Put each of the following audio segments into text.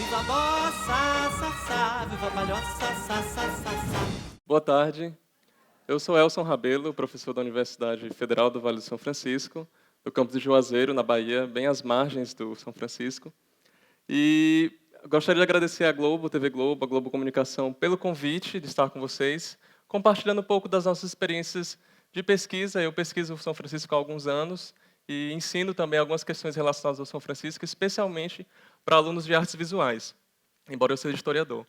Viva a bossa, sa, sa, viva a palhoça, sa, sa, sa, sa. Boa tarde, eu sou Elson Rabelo, professor da Universidade Federal do Vale do São Francisco, do campus de Juazeiro, na Bahia, bem às margens do São Francisco. E gostaria de agradecer à Globo, TV Globo, a Globo Comunicação, pelo convite de estar com vocês, compartilhando um pouco das nossas experiências de pesquisa. Eu pesquiso o São Francisco há alguns anos e ensino também algumas questões relacionadas ao São Francisco, especialmente para alunos de artes visuais, embora eu seja historiador.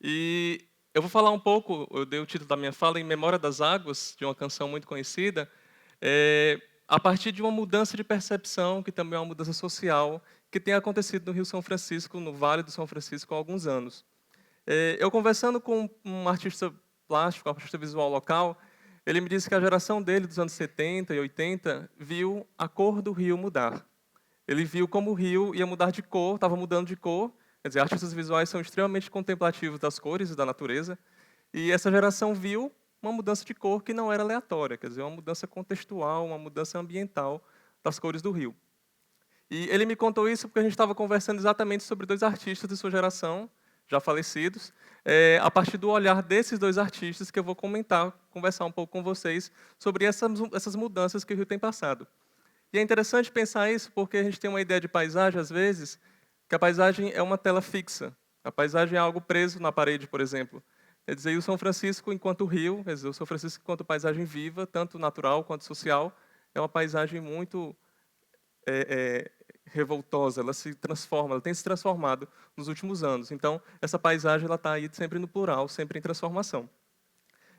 E eu vou falar um pouco, eu dei o título da minha fala, Em Memória das Águas, de uma canção muito conhecida, a partir de uma mudança de percepção, que também é uma mudança social, que tem acontecido no Rio São Francisco, no Vale do São Francisco, há alguns anos. Eu conversando com um artista plástico, um artista visual local, ele me disse que a geração dele, dos anos 70 e 80, viu a cor do rio mudar. Ele viu como o rio ia mudar de cor, estava mudando de cor. Quer dizer, artistas visuais são extremamente contemplativos das cores e da natureza. E essa geração viu uma mudança de cor que não era aleatória, quer dizer, uma mudança contextual, uma mudança ambiental das cores do rio. E ele me contou isso porque a gente estava conversando exatamente sobre dois artistas de sua geração, já falecidos, a partir do olhar desses dois artistas que eu vou comentar, conversar um pouco com vocês sobre essas mudanças que o rio tem passado. E é interessante pensar isso porque a gente tem uma ideia de paisagem, às vezes, que a paisagem é uma tela fixa. A paisagem é algo preso na parede, por exemplo. Quer dizer, e o São Francisco, enquanto rio, quer dizer, o São Francisco, enquanto paisagem viva, tanto natural quanto social, é uma paisagem muito revoltosa, ela se transforma, ela tem se transformado nos últimos anos. Então, essa paisagem está aí sempre no plural, sempre em transformação.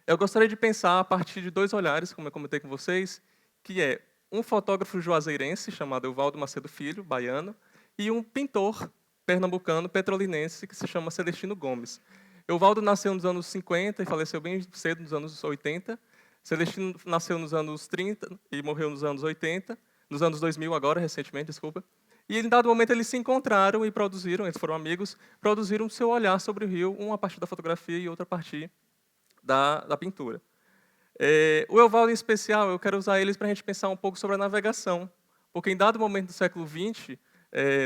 Eu gostaria de pensar a partir de dois olhares, como eu comentei com vocês, que é um fotógrafo juazeirense, chamado Evaldo Macedo Filho, baiano, e um pintor pernambucano, petrolinense, que se chama Celestino Gomes. Evaldo nasceu nos anos 50 e faleceu bem cedo, nos anos 80. Celestino nasceu nos anos 30 e morreu nos anos 80, nos anos 2000 agora, recentemente, desculpa. E em dado momento eles se encontraram e produziram, eles foram amigos, produziram seu olhar sobre o rio, um a partir da fotografia e outra a partir da pintura. O Evaldo, em especial, eu quero usar eles para a gente pensar um pouco sobre a navegação, porque em dado momento do século XX,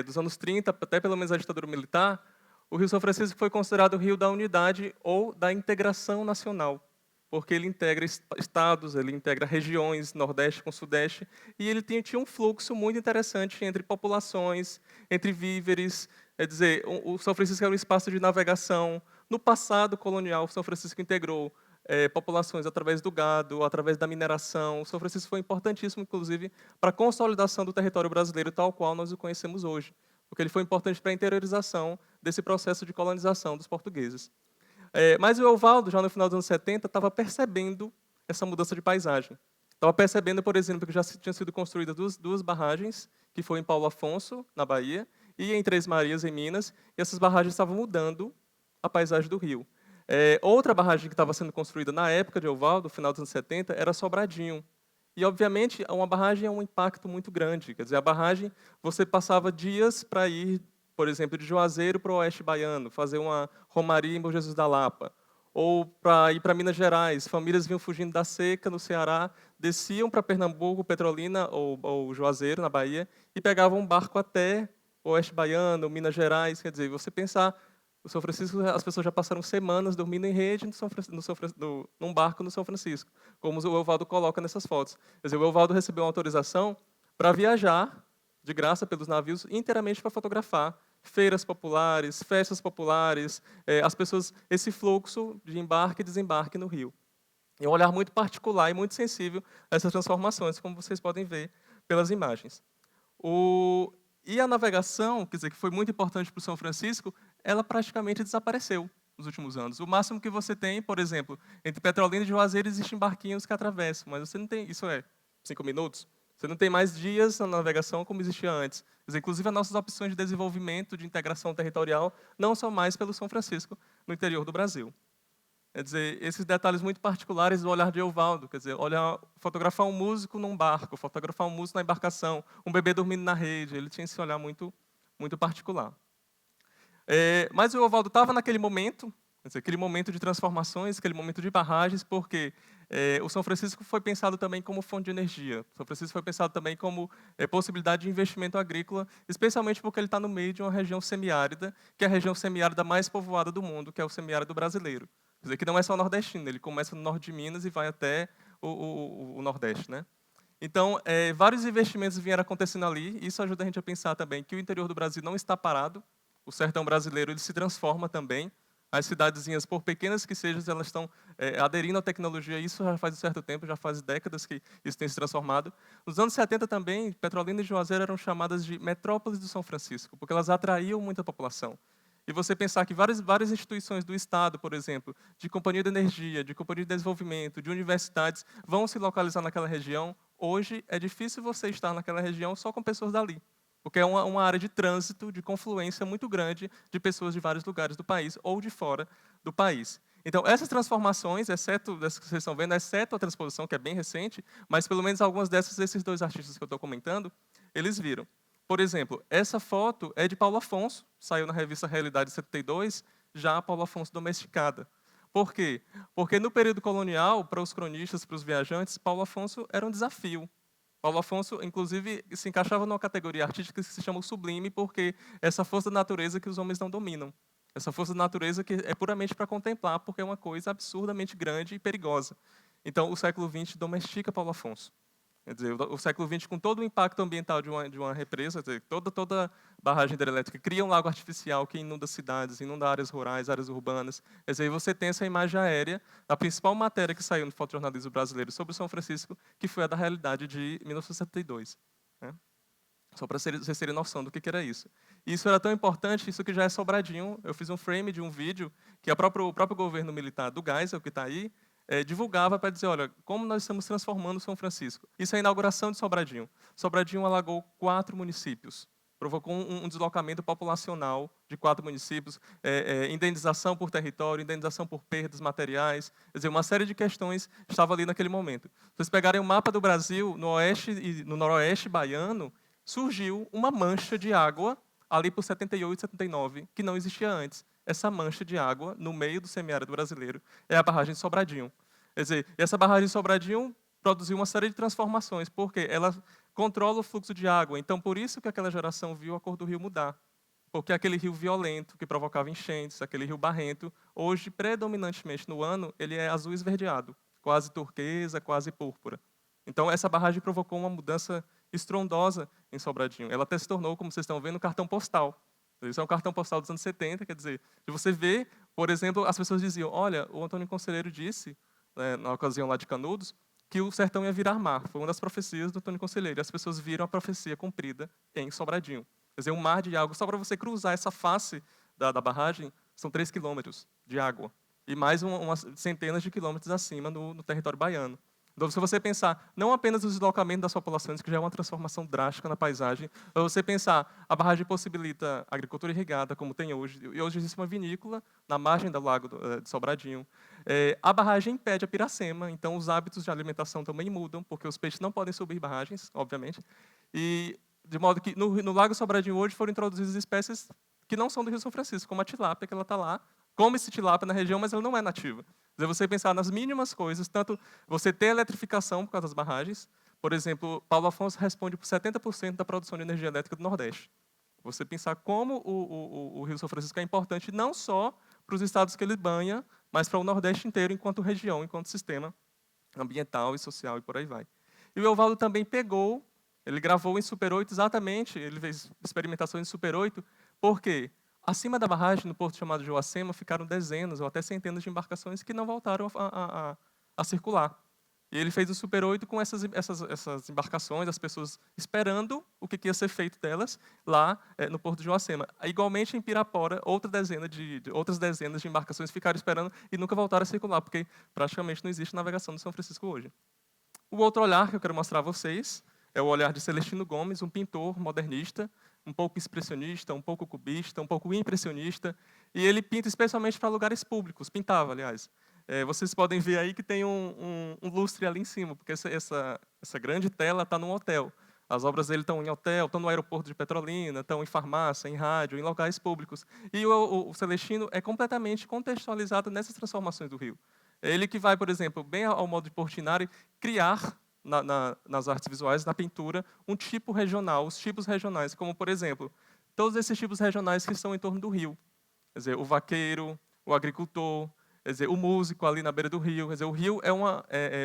dos anos 30, até pelo menos a ditadura militar, o Rio São Francisco foi considerado o rio da unidade ou da integração nacional, porque ele integra estados, ele integra regiões, Nordeste com Sudeste, e ele tinha um fluxo muito interessante entre populações, entre víveres. Quer dizer, o São Francisco era um espaço de navegação. No passado colonial, o São Francisco integrou populações através do gado, através da mineração. O São Francisco foi importantíssimo, inclusive, para a consolidação do território brasileiro tal qual nós o conhecemos hoje, porque ele foi importante para a interiorização desse processo de colonização dos portugueses. Mas o Evaldo, já no final dos anos 70, estava percebendo essa mudança de paisagem. Estava percebendo, por exemplo, que já tinham sido construídas duas barragens, que foi em Paulo Afonso, na Bahia, e em Três Marias, em Minas, e essas barragens estavam mudando a paisagem do rio. Outra barragem que estava sendo construída na época de Evaldo, no final dos anos 70, era Sobradinho. E, obviamente, uma barragem é um impacto muito grande. Quer dizer, a barragem, você passava dias para ir, por exemplo, de Juazeiro para o Oeste Baiano, fazer uma romaria em Bom Jesus da Lapa. Ou para ir para Minas Gerais. Famílias vinham fugindo da seca no Ceará, desciam para Pernambuco, Petrolina ou Juazeiro, na Bahia, e pegavam um barco até o Oeste Baiano, Minas Gerais. Quer dizer, você pensar, o São Francisco, as pessoas já passaram semanas dormindo em rede num barco no São Francisco, como o Evaldo coloca nessas fotos. Quer dizer, o Evaldo recebeu uma autorização para viajar de graça pelos navios inteiramente para fotografar feiras populares, festas populares, as pessoas, esse fluxo de embarque e desembarque no rio. E um olhar muito particular e muito sensível a essas transformações, como vocês podem ver pelas imagens. E a navegação, quer dizer, que foi muito importante para o São Francisco, ela praticamente desapareceu nos últimos anos. O máximo que você tem, por exemplo, entre Petrolina e Juazeiro existem barquinhos que atravessam, mas você não tem, isso é 5 minutos, você não tem mais dias na navegação como existia antes. Quer dizer, inclusive, as nossas opções de desenvolvimento, de integração territorial, não são mais pelo São Francisco, no interior do Brasil. Quer dizer, esses detalhes muito particulares do olhar de Evaldo, quer dizer, fotografar um músico num barco, fotografar um músico na embarcação, um bebê dormindo na rede, ele tinha esse olhar muito, muito particular. Mas o Evaldo estava naquele momento, dizer, aquele momento de transformações, aquele momento de barragens, porque o São Francisco foi pensado também como fonte de energia. O São Francisco foi pensado também como possibilidade de investimento agrícola, especialmente porque ele está no meio de uma região semiárida, que é a região semiárida mais povoada do mundo, que é o semiárido brasileiro. Quer dizer, que não é só nordestino, ele começa no norte de Minas e vai até o Nordeste, né? Então, vários investimentos vieram acontecendo ali, e isso ajuda a gente a pensar também que o interior do Brasil não está parado, o sertão brasileiro ele se transforma também, as cidadezinhas, por pequenas que sejam, elas estão aderindo à tecnologia, isso já faz um certo tempo, já faz décadas que isso tem se transformado. Nos anos 70 também, Petrolina e Juazeiro eram chamadas de metrópoles do São Francisco, porque elas atraíam muita população. E você pensar que várias instituições do Estado, por exemplo, de companhia de energia, de companhia de desenvolvimento, de universidades, vão se localizar naquela região, hoje é difícil você estar naquela região só com pessoas dali. Porque é uma área de trânsito, de confluência muito grande de pessoas de vários lugares do país ou de fora do país. Então, essas transformações, exceto dessas que vocês estão vendo, exceto a transposição, que é bem recente, mas pelo menos algumas desses dois artistas que eu estou comentando, eles viram. Por exemplo, essa foto é de Paulo Afonso, saiu na revista Realidade 72, já Paulo Afonso domesticada. Por quê? Porque no período colonial, para os cronistas, para os viajantes, Paulo Afonso era um desafio. Paulo Afonso, inclusive, se encaixava numa categoria artística que se chama o sublime, porque essa força da natureza que os homens não dominam. Essa força da natureza que é puramente para contemplar, porque é uma coisa absurdamente grande e perigosa. Então, o século XX domestica Paulo Afonso. Quer dizer, o século XX, com todo o impacto ambiental de uma represa, quer dizer, toda barragem hidrelétrica cria um lago artificial que inunda cidades, inunda áreas rurais, áreas urbanas. Quer dizer, você tem essa imagem aérea, a principal matéria que saiu no fotojornalismo brasileiro sobre o São Francisco, que foi a da Realidade de 1972. Né? Só para vocês terem noção do que era isso. E isso era tão importante, isso que já é Sobradinho. Eu fiz um frame de um vídeo que o próprio governo militar do Geisel, que está aí, divulgava para dizer, olha, como nós estamos transformando São Francisco. Isso é a inauguração de Sobradinho. Sobradinho alagou 4 municípios, provocou um deslocamento populacional de 4 municípios, indenização por território, indenização por perdas materiais, quer dizer, uma série de questões estava ali naquele momento. Se vocês pegarem o mapa do Brasil, no oeste e no noroeste baiano, surgiu uma mancha de água ali por 78, 79, que não existia antes. Essa mancha de água no meio do semiárido brasileiro é a barragem de Sobradinho. Quer dizer, essa barragem de Sobradinho produziu uma série de transformações, porque ela controla o fluxo de água. Então, por isso que aquela geração viu a cor do rio mudar. Porque aquele rio violento, que provocava enchentes, aquele rio barrento, hoje, predominantemente no ano, ele é azul esverdeado, quase turquesa, quase púrpura. Então, essa barragem provocou uma mudança estrondosa em Sobradinho. Ela até se tornou, como vocês estão vendo, um cartão postal. Isso é um cartão postal dos anos 70, quer dizer, de você ver, por exemplo, as pessoas diziam, olha, o Antônio Conselheiro disse, na ocasião lá de Canudos, que o sertão ia virar mar. Foi uma das profecias do Antônio Conselheiro. E as pessoas viram a profecia cumprida em Sobradinho. Quer dizer, um mar de água. Só para você cruzar essa face da barragem, são 3 quilômetros de água. E mais umas centenas de quilômetros acima no território baiano. Então, se você pensar não apenas no deslocamento das populações, que já é uma transformação drástica na paisagem, mas você pensar, a barragem possibilita agricultura irrigada, como tem hoje, e hoje existe uma vinícola na margem do lago de Sobradinho. A barragem impede a piracema, então os hábitos de alimentação também mudam, porque os peixes não podem subir barragens, obviamente. E de modo que no lago Sobradinho hoje foram introduzidas espécies que não são do Rio São Francisco, como a tilápia, que ela está lá, come-se tilápia na região, mas ela não é nativa. Quer dizer, você pensar nas mínimas coisas, tanto você ter eletrificação por causa das barragens, por exemplo, Paulo Afonso responde por 70% da produção de energia elétrica do Nordeste. Você pensar como o Rio São Francisco é importante não só para os estados que ele banha, mas para o Nordeste inteiro, enquanto região, enquanto sistema ambiental e social e por aí vai. E o Eovaldo também pegou, ele gravou em Super 8 exatamente, ele fez experimentações em Super 8, por quê? Acima da barragem, no porto chamado Joacema, ficaram dezenas ou até centenas de embarcações que não voltaram a circular. E ele fez o Super 8 com essas embarcações, as pessoas esperando o que ia ser feito delas lá no porto de Joacema. Igualmente, em Pirapora, outras dezenas de embarcações ficaram esperando e nunca voltaram a circular, porque praticamente não existe navegação no São Francisco hoje. O outro olhar que eu quero mostrar a vocês é o olhar de Celestino Gomes, um pintor modernista, um pouco expressionista, um pouco cubista, um pouco impressionista, e ele pinta especialmente para lugares públicos, pintava, aliás. Vocês podem ver aí que tem um lustre ali em cima, porque essa grande tela está num hotel. As obras dele estão em hotel, estão no aeroporto de Petrolina, estão em farmácia, em rádio, em locais públicos. E o Celestino é completamente contextualizado nessas transformações do Rio. É ele que vai, por exemplo, bem ao modo de Portinari, criar nas artes visuais, na pintura, um tipo regional, os tipos regionais, como, por exemplo, todos esses tipos regionais que estão em torno do rio. Quer dizer, o vaqueiro, o agricultor, quer dizer, o músico ali na beira do rio. Quer dizer, o rio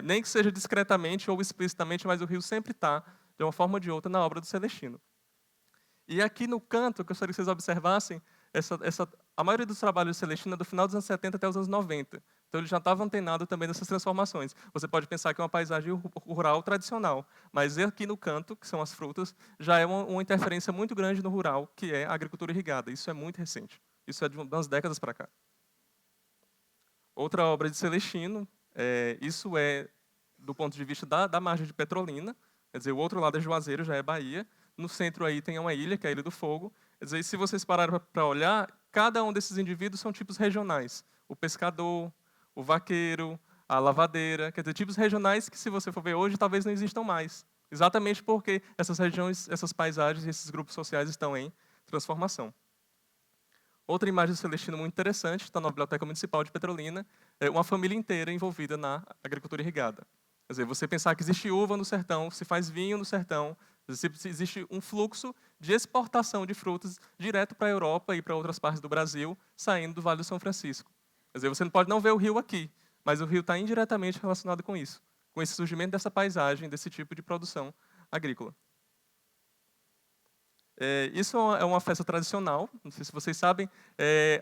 nem que seja discretamente ou explicitamente, mas o rio sempre está, de uma forma ou de outra, na obra do Celestino. E aqui no canto, eu gostaria que vocês observassem, a maioria dos trabalhos do Celestino é do final dos anos 70 até os anos 90. Então ele já estava antenado também nessas transformações. Você pode pensar que é uma paisagem rural tradicional, mas aqui no canto, que são as frutas, já é uma interferência muito grande no rural, que é a agricultura irrigada. Isso é muito recente. Isso é de umas décadas para cá. Outra obra de Celestino, isso é do ponto de vista da margem de Petrolina, quer dizer, o outro lado é Juazeiro, já é Bahia. No centro aí tem uma ilha, que é a Ilha do Fogo. Quer dizer, se vocês pararem para olhar, cada um desses indivíduos são tipos regionais. O pescador, o vaqueiro, a lavadeira, quer dizer, tipos regionais que, se você for ver hoje, talvez não existam mais. Exatamente porque essas regiões, essas paisagens, esses grupos sociais estão em transformação. Outra imagem do Celestino muito interessante, está na Biblioteca Municipal de Petrolina, é uma família inteira envolvida na agricultura irrigada. Quer dizer, você pensar que existe uva no sertão, se faz vinho no sertão, existe um fluxo de exportação de frutas direto para a Europa e para outras partes do Brasil, saindo do Vale do São Francisco. Quer dizer, você não pode não ver o rio aqui, mas o rio está indiretamente relacionado com isso, com esse surgimento dessa paisagem, desse tipo de produção agrícola. Isso é uma festa tradicional, não sei se vocês sabem.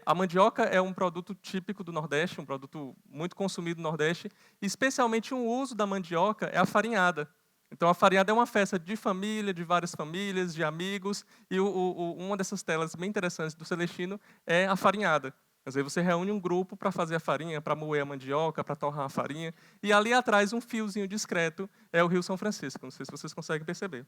A mandioca é um produto típico do Nordeste, um produto muito consumido no Nordeste, e especialmente um uso da mandioca é a farinhada. Então, a farinhada é uma festa de família, de várias famílias, de amigos, e uma dessas telas bem interessantes do Celestino é a farinhada. Quer dizer, você reúne um grupo para fazer a farinha, para moer a mandioca, para torrar a farinha, e ali atrás, um fiozinho discreto, é o Rio São Francisco. Não sei se vocês conseguem perceber.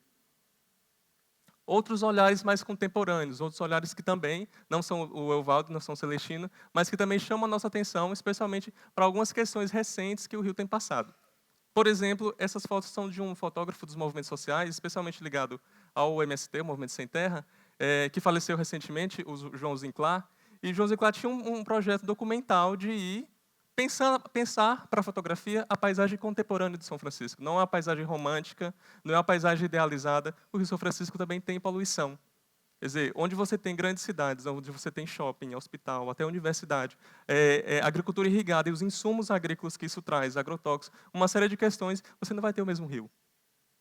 Outros olhares mais contemporâneos, outros olhares que também não são o Evaldo, não são o Celestino, mas que também chamam a nossa atenção, especialmente para algumas questões recentes que o Rio tem passado. Por exemplo, essas fotos são de um fotógrafo dos movimentos sociais, especialmente ligado ao MST, o Movimento Sem Terra, que faleceu recentemente, o João Zinclar. E João Zinclar tinha um projeto documental de ir pensar para a fotografia a paisagem contemporânea de São Francisco. Não é uma paisagem romântica, não é uma paisagem idealizada, porque São Francisco também tem poluição. Quer dizer, onde você tem grandes cidades, onde você tem shopping, hospital, até universidade, agricultura irrigada e os insumos agrícolas que isso traz, agrotóxicos, uma série de questões, você não vai ter o mesmo rio.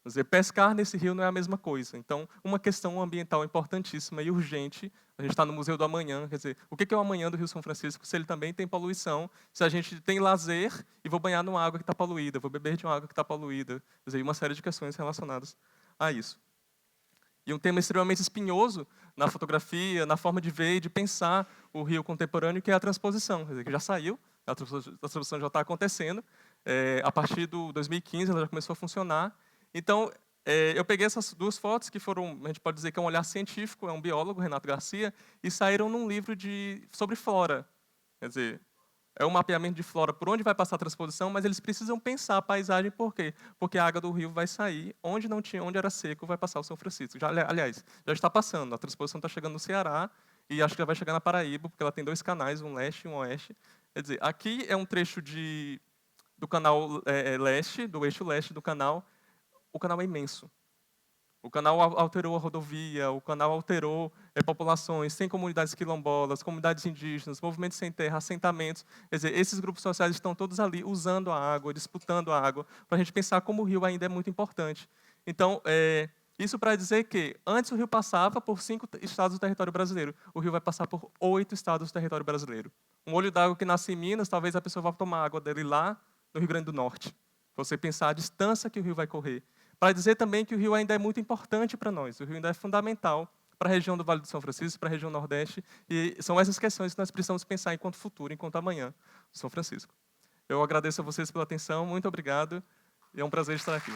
Quer dizer, pescar nesse rio não é a mesma coisa. Então, uma questão ambiental importantíssima e urgente, a gente está no Museu do Amanhã, quer dizer, o que é o amanhã do Rio São Francisco se ele também tem poluição, se a gente tem lazer e vou banhar numa água que está poluída, vou beber de uma água que está poluída, quer dizer, uma série de questões relacionadas a isso. E um tema extremamente espinhoso na fotografia, na forma de ver e de pensar o Rio contemporâneo, que é a transposição, quer dizer, que já saiu, a transposição já está acontecendo, a partir de 2015 ela já começou a funcionar. Então, eu peguei essas duas fotos, que foram, a gente pode dizer que é um olhar científico, é um biólogo, Renato Garcia, e saíram num livro sobre flora. Quer dizer, é um mapeamento de flora por onde vai passar a transposição, mas eles precisam pensar a paisagem, por quê? Porque a água do rio vai sair, onde era seco, vai passar o São Francisco. Aliás, já está passando, a transposição está chegando no Ceará, e acho que já vai chegar na Paraíba, porque ela tem 2 canais, um leste e um oeste. Quer dizer, aqui é um trecho do canal leste, do eixo leste do canal. O canal é imenso. O canal alterou a rodovia, o canal alterou populações, tem comunidades quilombolas, comunidades indígenas, movimentos sem terra, assentamentos. Quer dizer, esses grupos sociais estão todos ali usando a água, disputando a água, para a gente pensar como o rio ainda é muito importante. Então, isso para dizer que antes o rio passava por 5 estados do território brasileiro, o rio vai passar por 8 estados do território brasileiro. Um olho d'água que nasce em Minas, talvez a pessoa vá tomar água dele lá no Rio Grande do Norte. Para você pensar a distância que o rio vai correr. Para dizer também que o rio ainda é muito importante para nós, o rio ainda é fundamental para a região do Vale do São Francisco, para a região Nordeste, e são essas questões que nós precisamos pensar enquanto futuro, enquanto amanhã, do São Francisco. Eu agradeço a vocês pela atenção, muito obrigado, e é um prazer estar aqui.